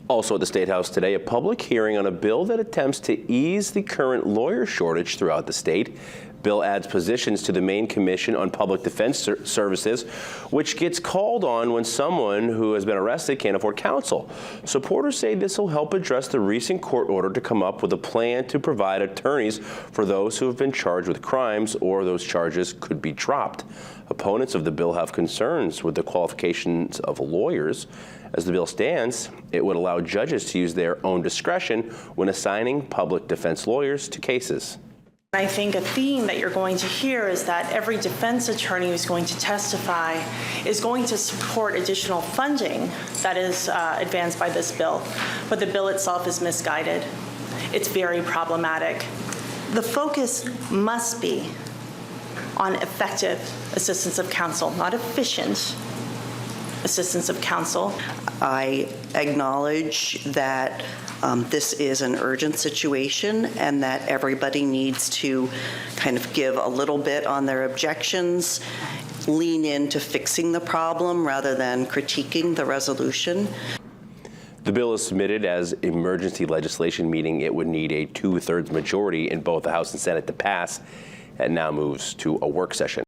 Also at the State House today, a public hearing on a bill that attempts to ease the current lawyer shortage throughout the state. Bill adds positions to the Maine Commission on Public Defense Services, which gets called on when someone who has been arrested can't afford counsel. Supporters say this will help address the recent court order to come up with a plan to provide attorneys for those who have been charged with crimes or those charges could be dropped. Opponents of the bill have concerns with the qualifications of lawyers. As the bill stands, it would allow judges to use their own discretion when assigning public defense lawyers to cases. I think a theme that you're going to hear is that every defense attorney who's going to testify is going to support additional funding that is advanced by this bill, but the bill itself is misguided. It's very problematic. The focus must be on effective assistance of counsel, not efficient assistance of counsel. I acknowledge that this is an urgent situation and that everybody needs to kind of give a little bit on their objections, lean into fixing the problem rather than critiquing the resolution. The bill is submitted as emergency legislation, meaning it would need a 2/3 majority in both the House and Senate to pass, and now moves to a work session.